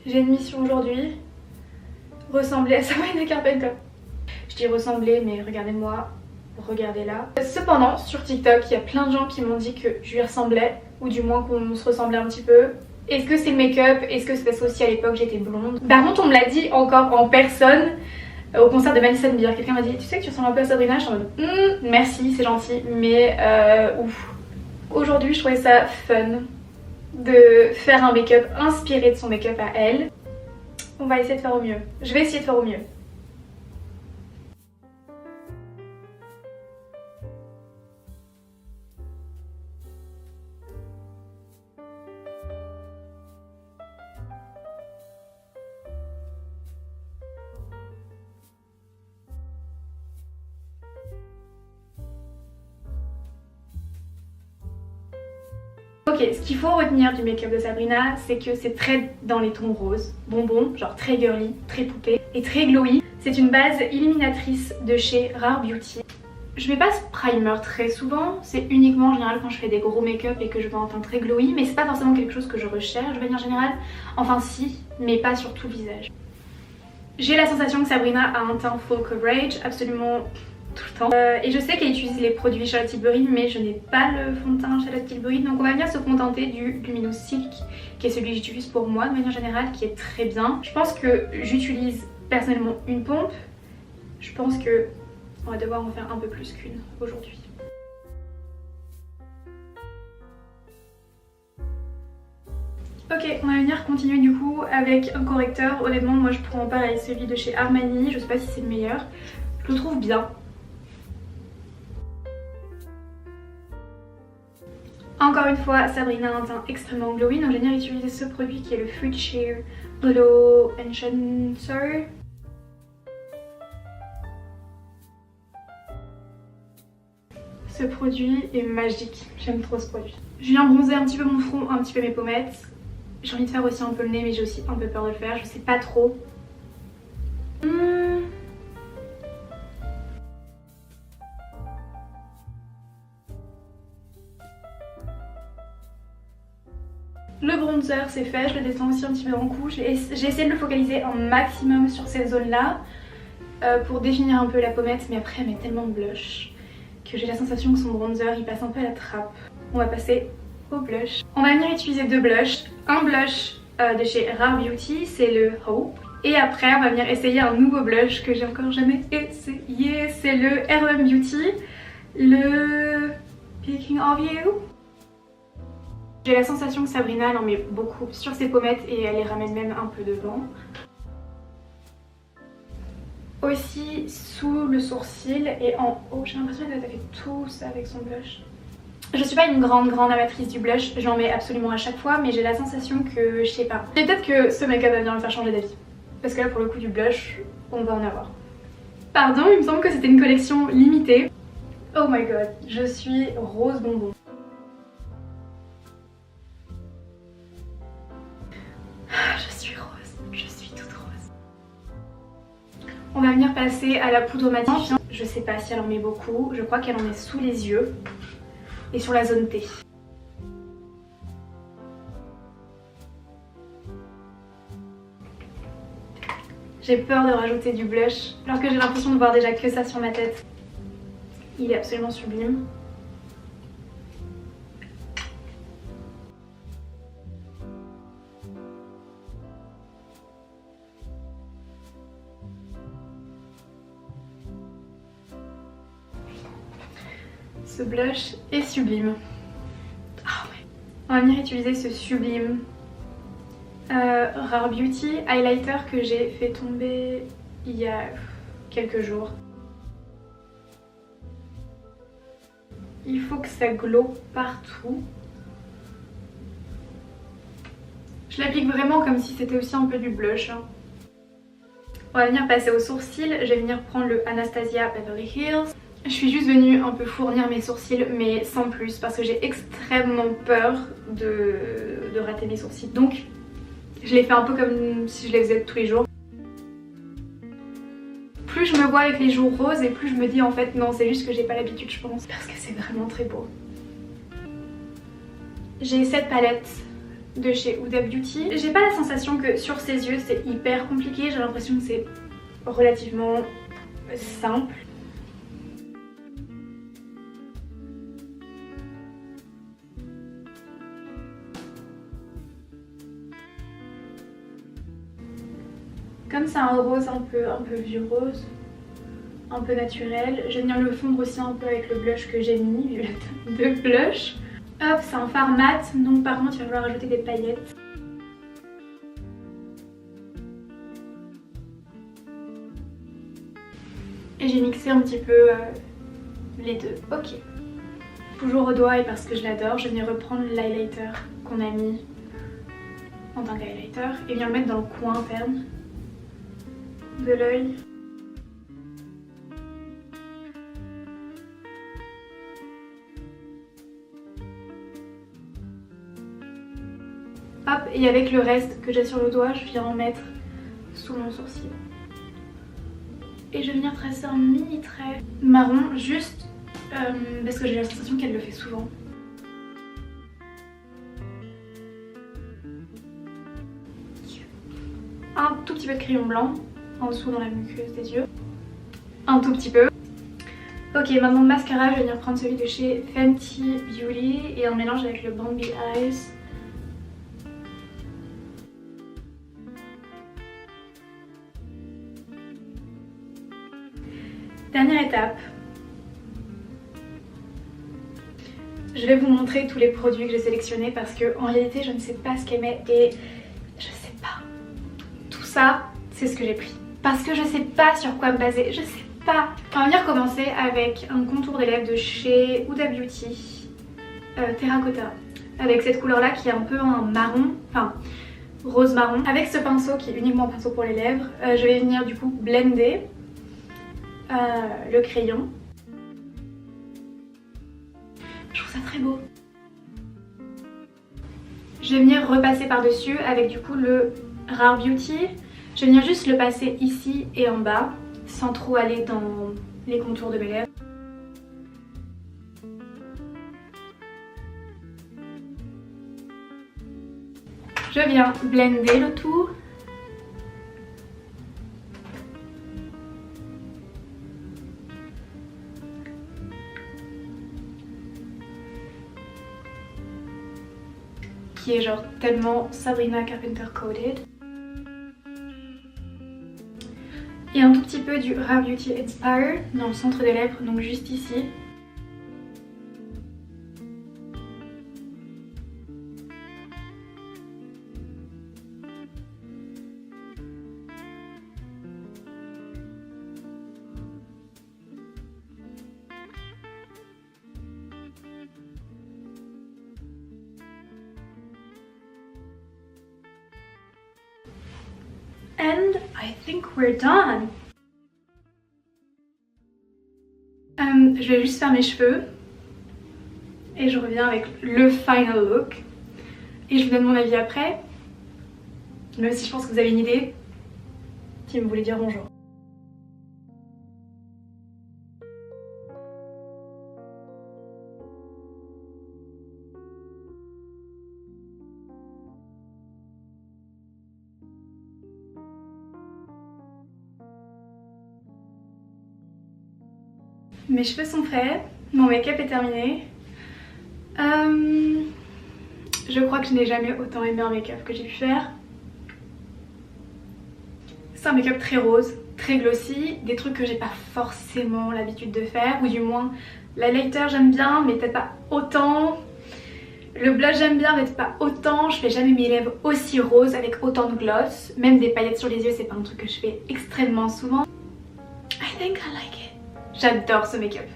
J'ai une mission aujourd'hui, ressembler à Sabrina Carpenter. Je dis ressembler, mais regardez-moi, regardez-la. Cependant, sur TikTok, il y a plein de gens qui m'ont dit que je lui ressemblais, ou du moins qu'on se ressemblait un petit peu. Est-ce que c'est le make-up? Est-ce que c'est parce qu'aussi à l'époque j'étais blonde? Par contre, on me l'a dit encore en personne au concert de Madison Beer. Quelqu'un m'a dit, tu sais que tu ressembles un peu à Sabrina? Je suis en mode, merci, c'est gentil, mais ouf. Aujourd'hui, je trouvais ça fun de faire un make-up inspiré de son make-up à elle. On va essayer de faire au mieux. Je vais essayer de faire au mieux. Ok, ce qu'il faut retenir du make-up de Sabrina, c'est que c'est très dans les tons roses, bonbons, genre très girly, très poupée et très glowy. C'est une base illuminatrice de chez Rare Beauty. Je mets pas ce primer très souvent, c'est uniquement en général quand je fais des gros make-up et que je veux un teint très glowy, mais c'est pas forcément quelque chose que je recherche de manière générale. Enfin si, mais pas sur tout le visage. J'ai la sensation que Sabrina a un teint full coverage, absolument tout le temps. Et je sais qu'elle utilise les produits Charlotte Tilbury, mais je n'ai pas le fond de teint Charlotte Tilbury, donc on va venir se contenter du Luminous Silk, qui est celui que j'utilise pour moi de manière générale, qui est très bien. Je pense que j'utilise personnellement une pompe. Je pense que on va devoir en faire un peu plus qu'une aujourd'hui. Ok, on va venir continuer du coup avec un correcteur. Honnêtement, moi je prends pareil celui de chez Armani, je sais pas si c'est le meilleur. Je le trouve bien. Encore une fois, Sabrina a un teint extrêmement glowy, donc je vais venir utiliser ce produit qui est le Fruit Sheer Glow Enchanter. Ce produit est magique, j'aime trop ce produit. Je viens bronzer un petit peu mon front, un petit peu mes pommettes. J'ai envie de faire aussi un peu le nez, mais j'ai aussi un peu peur de le faire, je sais pas trop. Le bronzer c'est fait, je le descends aussi un petit peu en couche. J'ai essayé de le focaliser un maximum sur cette zone là pour définir un peu la pommette, mais après elle met tellement de blush que j'ai la sensation que son bronzer il passe un peu à la trappe. On va passer au blush. On va venir utiliser deux blushs. Un blush de chez Rare Beauty, c'est le Hope. Et après on va venir essayer un nouveau blush que j'ai encore jamais essayé, c'est le RM Beauty, le Speaking of You. J'ai la sensation que Sabrina elle en met beaucoup sur ses pommettes et elle les ramène même un peu devant. Aussi sous le sourcil et en haut, j'ai l'impression qu'elle a fait tout ça avec son blush. Je suis pas une grande amatrice du blush, j'en mets absolument à chaque fois, mais j'ai la sensation que, je sais pas. Peut-être que ce make-up va venir me faire changer d'avis. Parce que là pour le coup du blush, on va en avoir. Pardon, il me semble que c'était une collection limitée. Oh my god, je suis rose bonbon. On va venir passer à la poudre matifiante. Je sais pas si elle en met beaucoup, je crois qu'elle en met sous les yeux et sur la zone T. J'ai peur de rajouter du blush alors que j'ai l'impression de voir déjà que ça sur ma tête. Il est absolument sublime. Ce blush est sublime. Ah ouais. On va venir utiliser ce sublime Rare Beauty highlighter que j'ai fait tomber il y a quelques jours. Il faut que ça glow partout. Je l'applique vraiment comme si c'était aussi un peu du blush. On va venir passer aux sourcils. Je vais venir prendre le Anastasia Beverly Hills. Je suis juste venue un peu fournir mes sourcils, mais sans plus, parce que j'ai extrêmement peur de rater mes sourcils. Donc, je les fais un peu comme si je les faisais tous les jours. Plus je me vois avec les joues roses et plus je me dis en fait non, c'est juste que j'ai pas l'habitude je pense, parce que c'est vraiment très beau. J'ai cette palette de chez Huda Beauty. J'ai pas la sensation que sur ses yeux c'est hyper compliqué, j'ai l'impression que c'est relativement simple. Comme c'est un rose un peu vieux rose, un peu naturel, je vais venir le fondre aussi un peu avec le blush que j'ai mis, violette de blush. Hop, c'est un fard mat, donc par contre il va falloir rajouter des paillettes. Et j'ai mixé un petit peu les deux. Ok. Toujours au doigt et parce que je l'adore, je vais venir reprendre l'highlighter qu'on a mis en tant qu'highlighter et venir le mettre dans le coin interne de l'œil. Hop, et avec le reste que j'ai sur le doigt, je viens en mettre sous mon sourcil. Et je vais venir tracer un mini trait marron, juste parce que j'ai la sensation qu'elle le fait souvent. Un tout petit peu de crayon blanc en dessous dans la muqueuse des yeux. Un tout petit peu. Ok, maintenant mascara, je vais venir prendre celui de chez Fenty Beauty et en mélange avec le Bambi Eyes. Dernière étape. Je vais vous montrer tous les produits que j'ai sélectionnés parce que en réalité je ne sais pas ce qu'elle met et je sais pas. Tout ça, c'est ce que j'ai pris. Parce que je sais pas sur quoi me baser, je sais pas. On va venir commencer avec un contour des lèvres de chez Huda Beauty, Terracotta. Avec cette couleur là qui est un peu un marron, enfin rose marron. Avec ce pinceau qui est uniquement un pinceau pour les lèvres, je vais venir du coup blender le crayon. Je trouve ça très beau. Je vais venir repasser par dessus avec du coup le Rare Beauty. Je vais venir juste le passer ici et en bas sans trop aller dans les contours de mes lèvres. Je viens blender le tout. Qui est genre tellement Sabrina Carpenter coded. Et un tout petit peu du Rare Beauty Inspire dans le centre des lèvres, donc juste ici. And I think we're done. Je vais juste faire mes cheveux et je reviens avec le final look et je vous donne mon avis après, même si je pense que vous avez une idée qui me voulait dire bonjour. Mes cheveux sont prêts, mon make-up est terminé. Je crois que je n'ai jamais autant aimé un make-up que j'ai pu faire. C'est un make-up très rose, très glossy, des trucs que j'ai pas forcément l'habitude de faire, ou du moins l'highlighter j'aime bien mais peut-être pas autant. Le blush j'aime bien mais peut-être pas autant, je fais jamais mes lèvres aussi roses avec autant de gloss. Même des paillettes sur les yeux c'est pas un truc que je fais extrêmement souvent. I think I like it. J'adore ce make-up.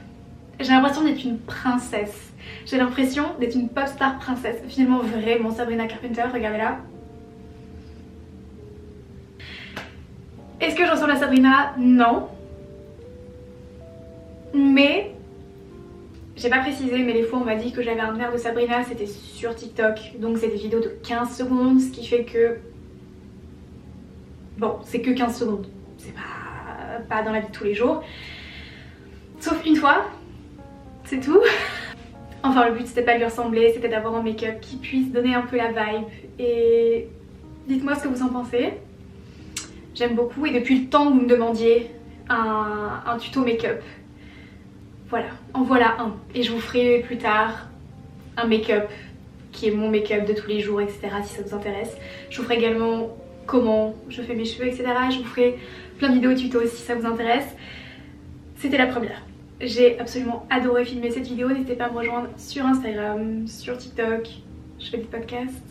J'ai l'impression d'être une princesse. J'ai l'impression d'être une pop star princesse. Finalement vraiment Sabrina Carpenter, regardez là. Est-ce que je ressemble à Sabrina? Non. Mais, j'ai pas précisé, mais les fois on m'a dit que j'avais un air de Sabrina, c'était sur TikTok. Donc c'est des vidéos de 15 secondes, ce qui fait que... Bon, c'est que 15 secondes. C'est pas dans la vie de tous les jours. Sauf une fois, c'est tout. Enfin le but c'était pas de lui ressembler, c'était d'avoir un make-up qui puisse donner un peu la vibe. Et dites-moi ce que vous en pensez. J'aime beaucoup et depuis le temps que vous me demandiez un tuto make-up, voilà, en voilà un. Et je vous ferai plus tard un make-up qui est mon make-up de tous les jours, etc. si ça vous intéresse. Je vous ferai également comment je fais mes cheveux, etc. Je vous ferai plein de vidéos tuto si ça vous intéresse. C'était la première. J'ai absolument adoré filmer cette vidéo. N'hésitez pas à me rejoindre sur Instagram, sur TikTok. Je fais des podcasts.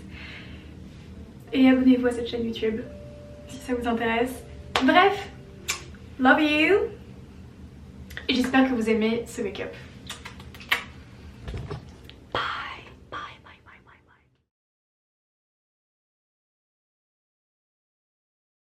Et abonnez-vous à cette chaîne YouTube si ça vous intéresse. Bref, love you. Et j'espère que vous aimez ce make-up.